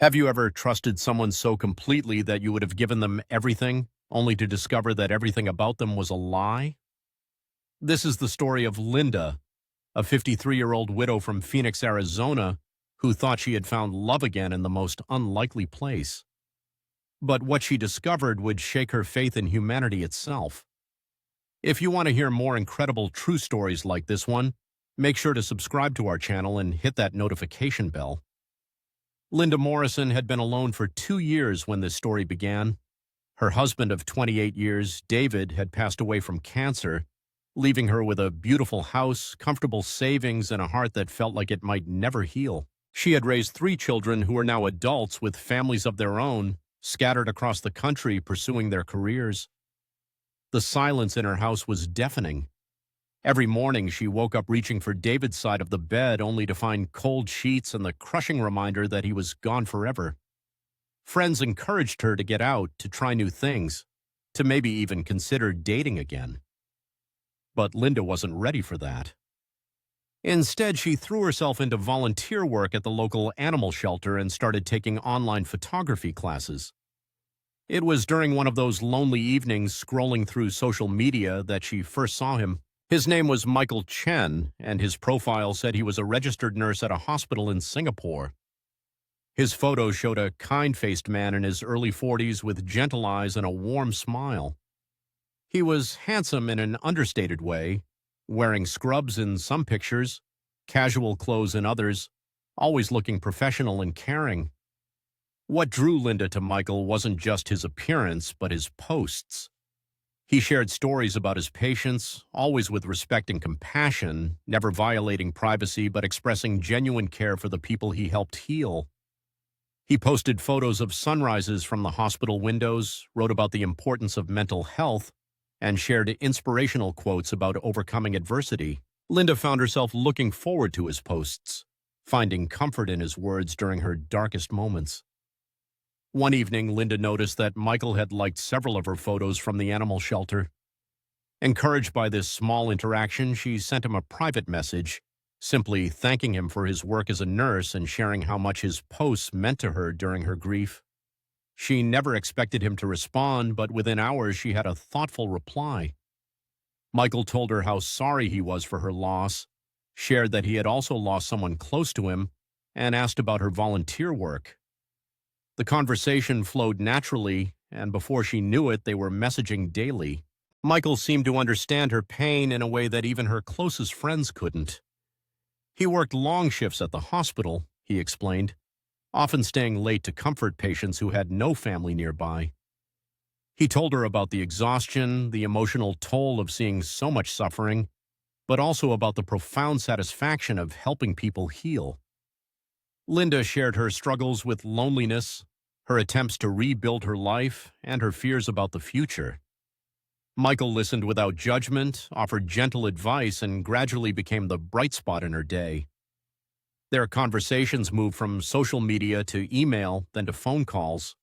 Have you ever trusted someone so completely that you would have given them everything, only to discover that everything about them was a lie? This is the story of Linda, a 53-year-old widow from Phoenix, Arizona, who thought she had found love again in the most unlikely place. But what she discovered would shake her faith in humanity itself. If you want to hear more incredible true stories like this one, make sure to subscribe to our channel and hit that notification bell. Linda Morrison had been alone for 2 years when this story began. Her husband of 28 years, David, had passed away from cancer, leaving her with a beautiful house, comfortable savings, and a heart that felt like it might never heal. She had raised 3 children who are now adults with families of their own, scattered across the country pursuing their careers. The silence in her house was deafening. Every morning she woke up reaching for David's side of the bed only to find cold sheets and the crushing reminder that he was gone forever. Friends encouraged her to get out, to try new things, to maybe even consider dating again. But Linda wasn't ready for that. Instead, she threw herself into volunteer work at the local animal shelter and started taking online photography classes. It was during one of those lonely evenings scrolling through social media that she first saw him. His name was Michael Chen, and his profile said he was a registered nurse at a hospital in Singapore. His photo showed a kind-faced man in his early 40s with gentle eyes and a warm smile. He was handsome in an understated way, wearing scrubs in some pictures, casual clothes in others, always looking professional and caring. What drew Linda to Michael wasn't just his appearance, but his posts. He shared stories about his patients, always with respect and compassion, never violating privacy but expressing genuine care for the people he helped heal. He posted photos of sunrises from the hospital windows, wrote about the importance of mental health, and shared inspirational quotes about overcoming adversity. Linda found herself looking forward to his posts, finding comfort in his words during her darkest moments. One evening, Linda noticed that Michael had liked several of her photos from the animal shelter. Encouraged by this small interaction, she sent him a private message, simply thanking him for his work as a nurse and sharing how much his posts meant to her during her grief. She never expected him to respond, but within hours she had a thoughtful reply. Michael told her how sorry he was for her loss, shared that he had also lost someone close to him, and asked about her volunteer work. The conversation flowed naturally, and before she knew it, they were messaging daily. Michael seemed to understand her pain in a way that even her closest friends couldn't. He worked long shifts at the hospital, he explained, often staying late to comfort patients who had no family nearby. He told her about the exhaustion, the emotional toll of seeing so much suffering, but also about the profound satisfaction of helping people heal. Linda shared her struggles with loneliness, her attempts to rebuild her life, and her fears about the future. Michael listened without judgment, offered gentle advice, and gradually became the bright spot in her day. Their conversations moved from social media to email, then to phone calls.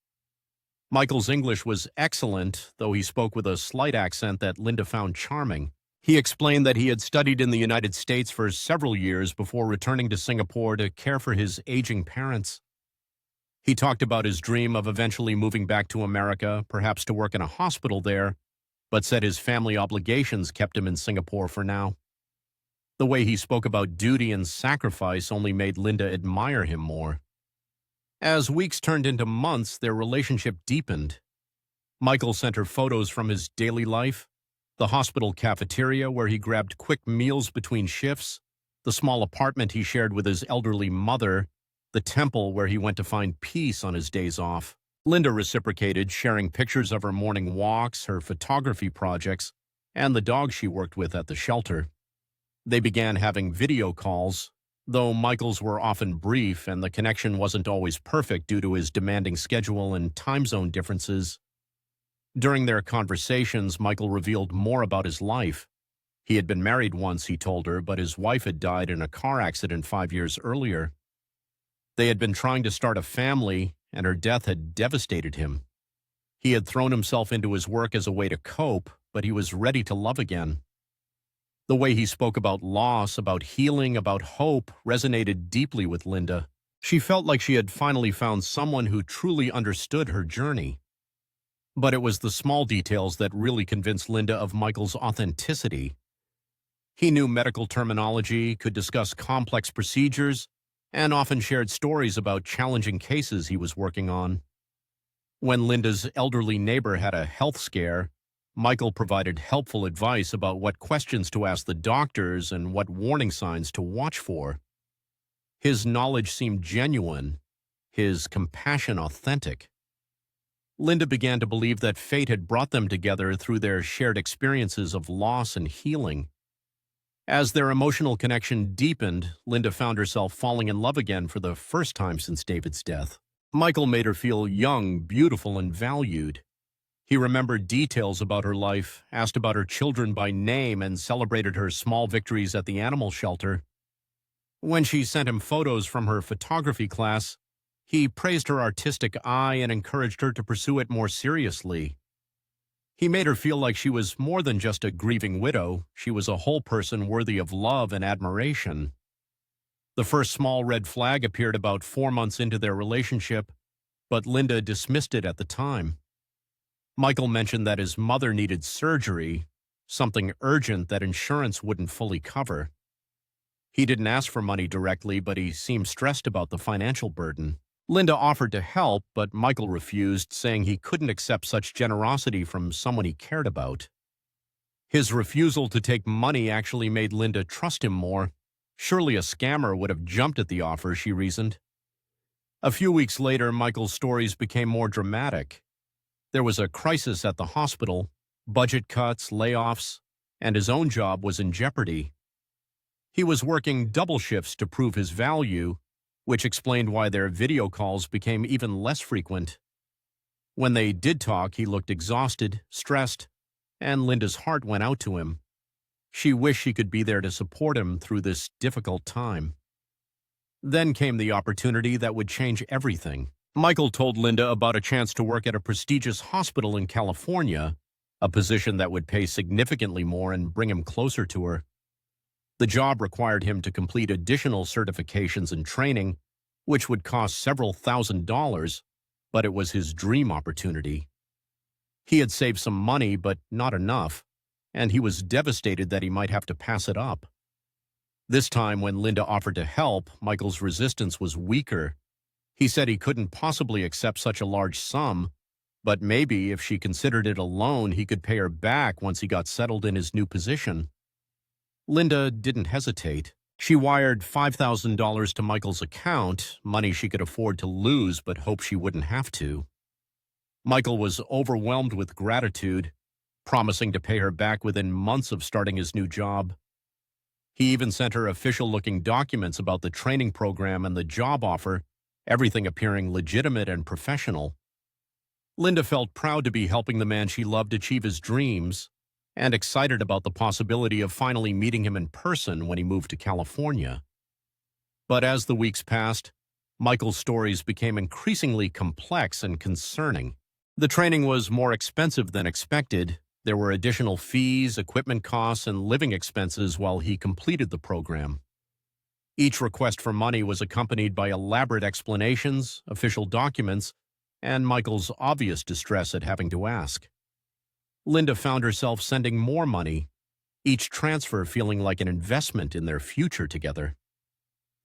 Michael's English was excellent, though he spoke with a slight accent that Linda found charming. He explained that he had studied in the United States for several years before returning to Singapore to care for his aging parents. He talked about his dream of eventually moving back to America, perhaps to work in a hospital there, but said his family obligations kept him in Singapore for now. The way he spoke about duty and sacrifice only made Linda admire him more. As weeks turned into months, their relationship deepened. Michael sent her photos from his daily life, the hospital cafeteria where he grabbed quick meals between shifts, the small apartment he shared with his elderly mother, the temple where he went to find peace on his days off. Linda reciprocated, sharing pictures of her morning walks, her photography projects, and the dog she worked with at the shelter. They began having video calls, though Michael's were often brief and the connection wasn't always perfect due to his demanding schedule and time zone differences. During their conversations, Michael revealed more about his life. He had been married once, he told her, but his wife had died in a car accident 5 years earlier. They had been trying to start a family, and her death had devastated him. He had thrown himself into his work as a way to cope, but he was ready to love again. The way he spoke about loss, about healing, about hope resonated deeply with Linda. She felt like she had finally found someone who truly understood her journey. But it was the small details that really convinced Linda of Michael's authenticity. He knew medical terminology, could discuss complex procedures, and often shared stories about challenging cases he was working on. When Linda's elderly neighbor had a health scare, Michael provided helpful advice about what questions to ask the doctors and what warning signs to watch for. His knowledge seemed genuine, his compassion authentic. Linda began to believe that fate had brought them together through their shared experiences of loss and healing. As their emotional connection deepened, Linda found herself falling in love again for the first time since David's death. Michael made her feel young, beautiful, and valued. He remembered details about her life, asked about her children by name, and celebrated her small victories at the animal shelter. When she sent him photos from her photography class, he praised her artistic eye and encouraged her to pursue it more seriously. He made her feel like she was more than just a grieving widow. She was a whole person worthy of love and admiration. The first small red flag appeared about 4 months into their relationship, but Linda dismissed it at the time. Michael mentioned that his mother needed surgery, something urgent that insurance wouldn't fully cover. He didn't ask for money directly, but he seemed stressed about the financial burden. Linda offered to help, but Michael refused, saying he couldn't accept such generosity from someone he cared about. His refusal to take money actually made Linda trust him more. Surely a scammer would have jumped at the offer, she reasoned. A few weeks later, Michael's stories became more dramatic. There was a crisis at the hospital, budget cuts, layoffs, and his own job was in jeopardy. He was working double shifts to prove his value, which explained why their video calls became even less frequent. When they did talk, he looked exhausted, stressed, and Linda's heart went out to him. She wished she could be there to support him through this difficult time. Then came the opportunity that would change everything. Michael told Linda about a chance to work at a prestigious hospital in California, a position that would pay significantly more and bring him closer to her. The job required him to complete additional certifications and training, which would cost several $1,000s, but it was his dream opportunity. He had saved some money, but not enough, and he was devastated that he might have to pass it up. This time, when Linda offered to help, Michael's resistance was weaker. He said he couldn't possibly accept such a large sum, but maybe if she considered it a loan, he could pay her back once he got settled in his new position. Linda didn't hesitate. She wired $5,000 to Michael's account, money she could afford to lose but hoped she wouldn't have to. Michael was overwhelmed with gratitude, promising to pay her back within months of starting his new job. He even sent her official-looking documents about the training program and the job offer, everything appearing legitimate and professional. Linda felt proud to be helping the man she loved achieve his dreams, and excited about the possibility of finally meeting him in person when he moved to California. But as the weeks passed, Michael's stories became increasingly complex and concerning. The training was more expensive than expected. There were additional fees, equipment costs, and living expenses while he completed the program. Each request for money was accompanied by elaborate explanations, official documents, and Michael's obvious distress at having to ask. Linda found herself sending more money, each transfer feeling like an investment in their future together.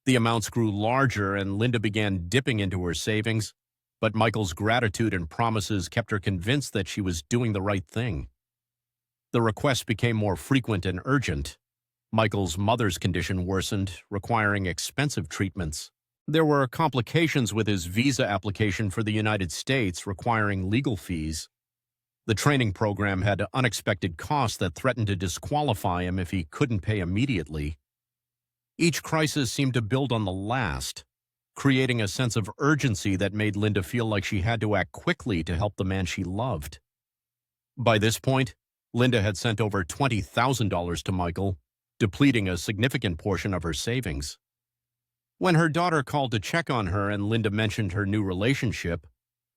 The amounts grew larger, and Linda began dipping into her savings, but Michael's gratitude and promises kept her convinced that she was doing the right thing. The requests became more frequent and urgent. Michael's mother's condition worsened, requiring expensive treatments. There were complications with his visa application for the United States, requiring legal fees. The training program had unexpected costs that threatened to disqualify him if he couldn't pay immediately. Each crisis seemed to build on the last, creating a sense of urgency that made Linda feel like she had to act quickly to help the man she loved. By this point, Linda had sent over $20,000 to Michael, depleting a significant portion of her savings. When her daughter called to check on her and Linda mentioned her new relationship,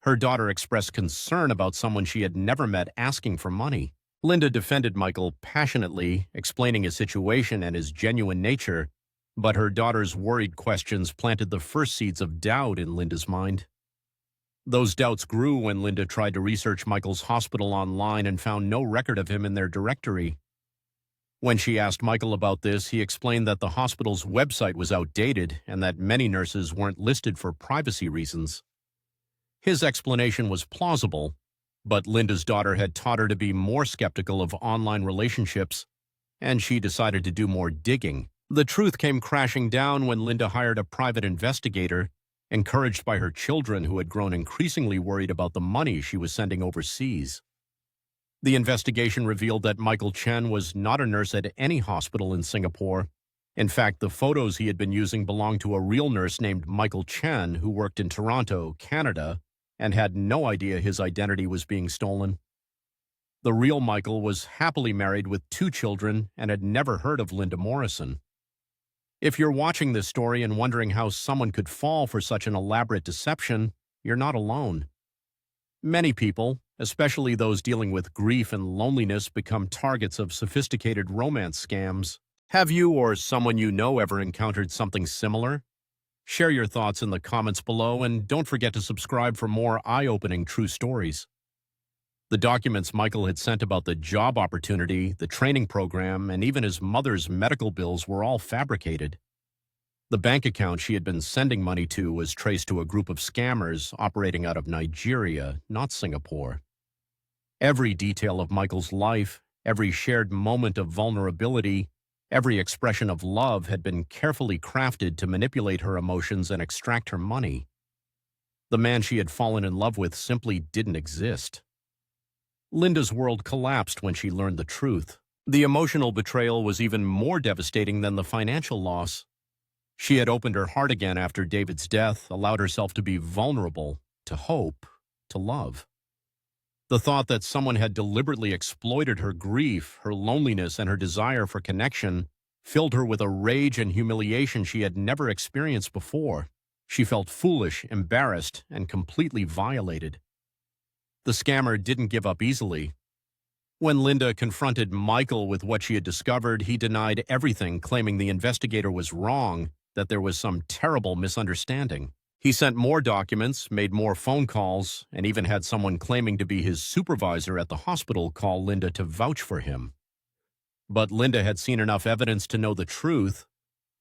her daughter expressed concern about someone she had never met asking for money. Linda defended Michael passionately, explaining his situation and his genuine nature, But her daughter's worried questions planted the first seeds of doubt in Linda's mind. Those doubts grew when Linda tried to research Michael's hospital online and found no record of him in their directory. When she asked Michael about this, he explained that the hospital's website was outdated and that many nurses weren't listed for privacy reasons. His explanation was plausible, but Linda's daughter had taught her to be more skeptical of online relationships, and she decided to do more digging. The truth came crashing down when Linda hired a private investigator, encouraged by her children who had grown increasingly worried about the money she was sending overseas. The investigation revealed that Michael Chen was not a nurse at any hospital in Singapore. In fact, the photos he had been using belonged to a real nurse named Michael Chen who worked in Toronto, Canada, and had no idea his identity was being stolen. The real Michael was happily married with 2 children and had never heard of Linda Morrison. If you're watching this story and wondering how someone could fall for such an elaborate deception, you're not alone. Many people, especially those dealing with grief and loneliness, become targets of sophisticated romance scams. Have you or someone you know ever encountered something similar? Share your thoughts in the comments below, and don't forget to subscribe for more eye-opening true stories. The documents Michael had sent about the job opportunity, the training program, and even his mother's medical bills were all fabricated. The bank account she had been sending money to was traced to a group of scammers operating out of Nigeria, not Singapore. Every detail of Michael's life, every shared moment of vulnerability, every expression of love had been carefully crafted to manipulate her emotions and extract her money. The man she had fallen in love with simply didn't exist. Linda's world collapsed when she learned the truth. The emotional betrayal was even more devastating than the financial loss. She had opened her heart again after David's death, allowed herself to be vulnerable, to hope, to love. The thought that someone had deliberately exploited her grief, her loneliness, and her desire for connection filled her with a rage and humiliation she had never experienced before. She felt foolish, embarrassed, and completely violated. The scammer didn't give up easily. When Linda confronted Michael with what she had discovered, he denied everything, claiming the investigator was wrong, that there was some terrible misunderstanding. He sent more documents, made more phone calls, and even had someone claiming to be his supervisor at the hospital call Linda to vouch for him. But Linda had seen enough evidence to know the truth,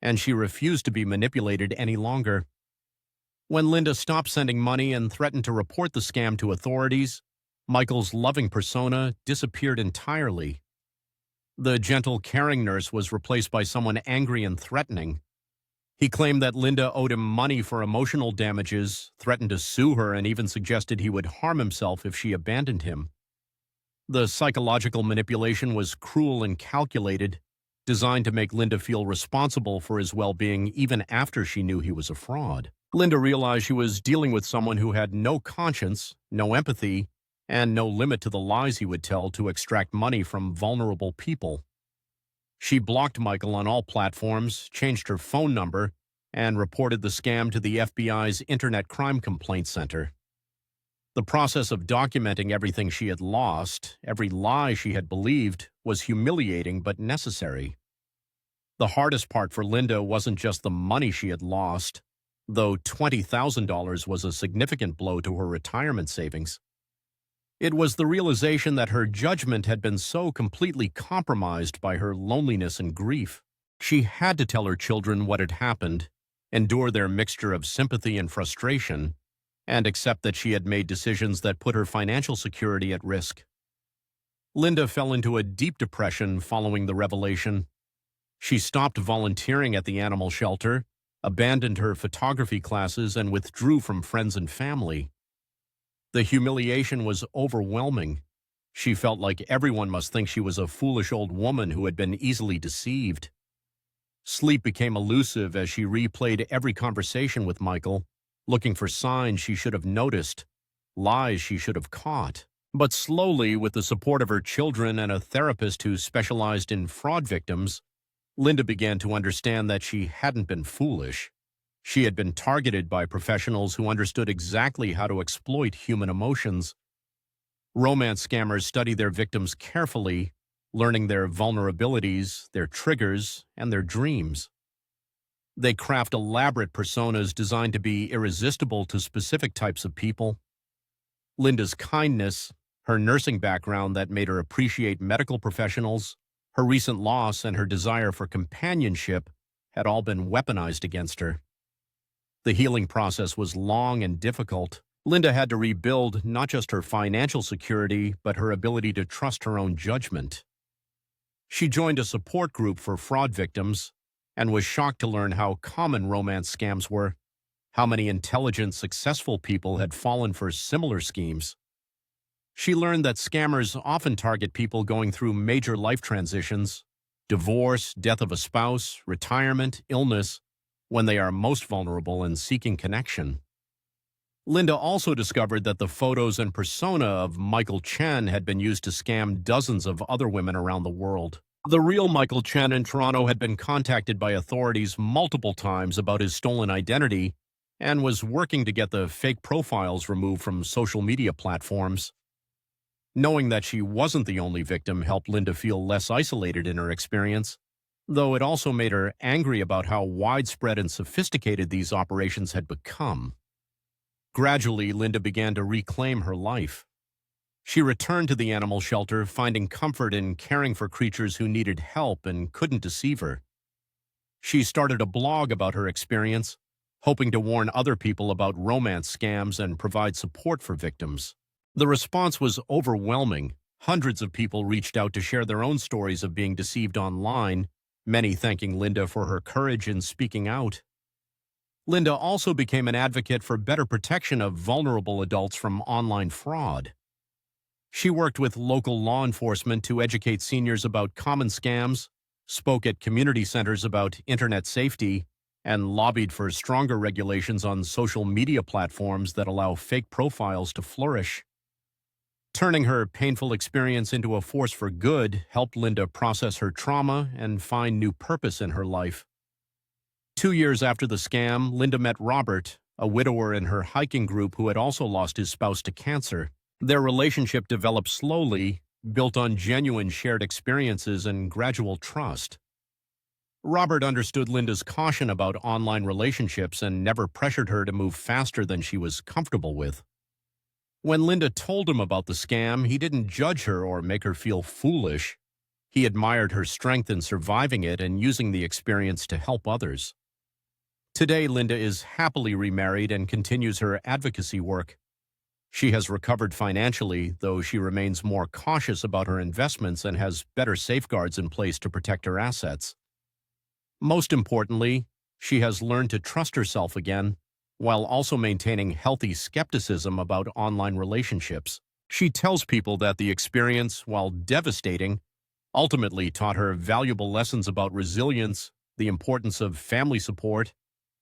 and she refused to be manipulated any longer. When Linda stopped sending money and threatened to report the scam to authorities, Michael's loving persona disappeared entirely. The gentle, caring nurse was replaced by someone angry and threatening. He claimed that Linda owed him money for emotional damages, threatened to sue her, and even suggested he would harm himself if she abandoned him. The psychological manipulation was cruel and calculated, designed to make Linda feel responsible for his well-being even after she knew he was a fraud. Linda realized she was dealing with someone who had no conscience, no empathy, and no limit to the lies he would tell to extract money from vulnerable people. She blocked Michael on all platforms, changed her phone number, and reported the scam to the FBI's Internet Crime Complaint Center. The process of documenting everything she had lost, every lie she had believed, was humiliating but necessary. The hardest part for Linda wasn't just the money she had lost, though $20,000 was a significant blow to her retirement savings. It was the realization that her judgment had been so completely compromised by her loneliness and grief. She had to tell her children what had happened, endure their mixture of sympathy and frustration, and accept that she had made decisions that put her financial security at risk. Linda fell into a deep depression following the revelation. She stopped volunteering at the animal shelter, abandoned her photography classes, and withdrew from friends and family. The humiliation was overwhelming. She felt like everyone must think she was a foolish old woman who had been easily deceived. Sleep became elusive as she replayed every conversation with Michael, looking for signs she should have noticed, lies she should have caught. But slowly, with the support of her children and a therapist who specialized in fraud victims, Linda began to understand that she hadn't been foolish. She had been targeted by professionals who understood exactly how to exploit human emotions. Romance scammers study their victims carefully, learning their vulnerabilities, their triggers, and their dreams. They craft elaborate personas designed to be irresistible to specific types of people. Linda's kindness, her nursing background that made her appreciate medical professionals, her recent loss, and her desire for companionship had all been weaponized against her. The healing process was long and difficult. Linda had to rebuild not just her financial security, but her ability to trust her own judgment. She joined a support group for fraud victims and was shocked to learn how common romance scams were, how many intelligent, successful people had fallen for similar schemes. She learned that scammers often target people going through major life transitions, divorce, death of a spouse, retirement, illness, when they are most vulnerable and seeking connection. Linda also discovered that the photos and persona of Michael Chen had been used to scam dozens of other women around the world. The real Michael Chen in Toronto had been contacted by authorities multiple times about his stolen identity and was working to get the fake profiles removed from social media platforms. Knowing that she wasn't the only victim helped Linda feel less isolated in her experience, though it also made her angry about how widespread and sophisticated these operations had become. Gradually, Linda began to reclaim her life. She returned to the animal shelter, finding comfort in caring for creatures who needed help and couldn't deceive her. She started a blog about her experience, hoping to warn other people about romance scams and provide support for victims. The response was overwhelming. Hundreds of people reached out to share their own stories of being deceived online, many thanking Linda for her courage in speaking out. Linda also became an advocate for better protection of vulnerable adults from online fraud. She worked with local law enforcement to educate seniors about common scams, spoke at community centers about internet safety, and lobbied for stronger regulations on social media platforms that allow fake profiles to flourish. Turning her painful experience into a force for good helped Linda process her trauma and find new purpose in her life. 2 years after the scam, Linda met Robert, a widower in her hiking group who had also lost his spouse to cancer. Their relationship developed slowly, built on genuine shared experiences and gradual trust. Robert understood Linda's caution about online relationships and never pressured her to move faster than she was comfortable with. When Linda told him about the scam, he didn't judge her or make her feel foolish. He admired her strength in surviving it and using the experience to help others. Today, Linda is happily remarried and continues her advocacy work. She has recovered financially, though she remains more cautious about her investments and has better safeguards in place to protect her assets. Most importantly, she has learned to trust herself again, while also maintaining healthy skepticism about online relationships. She tells people that the experience, while devastating, ultimately taught her valuable lessons about resilience, the importance of family support,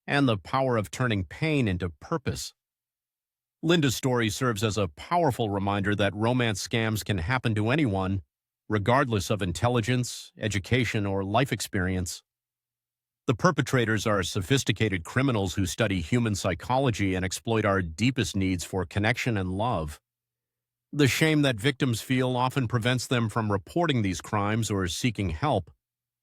and the power of turning pain into purpose. Linda's story serves as a powerful reminder that romance scams can happen to anyone, regardless of intelligence, education, or life experience. The perpetrators are sophisticated criminals who study human psychology and exploit our deepest needs for connection and love. The shame that victims feel often prevents them from reporting these crimes or seeking help,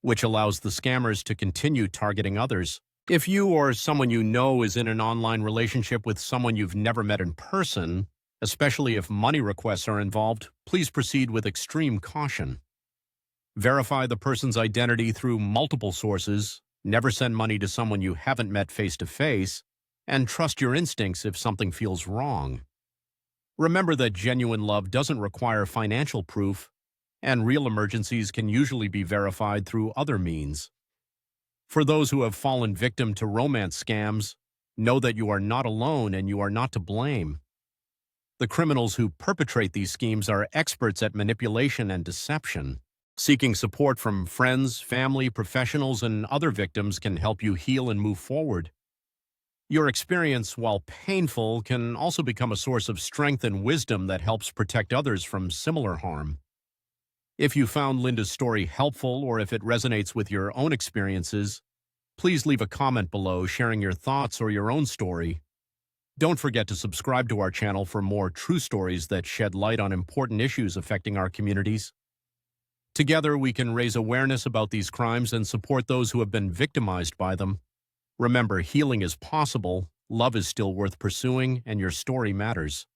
which allows the scammers to continue targeting others. If you or someone you know is in an online relationship with someone you've never met in person, especially if money requests are involved, please proceed with extreme caution. Verify the person's identity through multiple sources, never send money to someone you haven't met face-to-face, and trust your instincts if something feels wrong. Remember that genuine love doesn't require financial proof, and real emergencies can usually be verified through other means. For those who have fallen victim to romance scams, know that you are not alone and you are not to blame. The criminals who perpetrate these schemes are experts at manipulation and deception. Seeking support from friends, family, professionals, and other victims can help you heal and move forward. Your experience, while painful, can also become a source of strength and wisdom that helps protect others from similar harm. If you found Linda's story helpful or if it resonates with your own experiences, please leave a comment below sharing your thoughts or your own story. Don't forget to subscribe to our channel for more true stories that shed light on important issues affecting our communities. Together, we can raise awareness about these crimes and support those who have been victimized by them. Remember, healing is possible, love is still worth pursuing, and your story matters.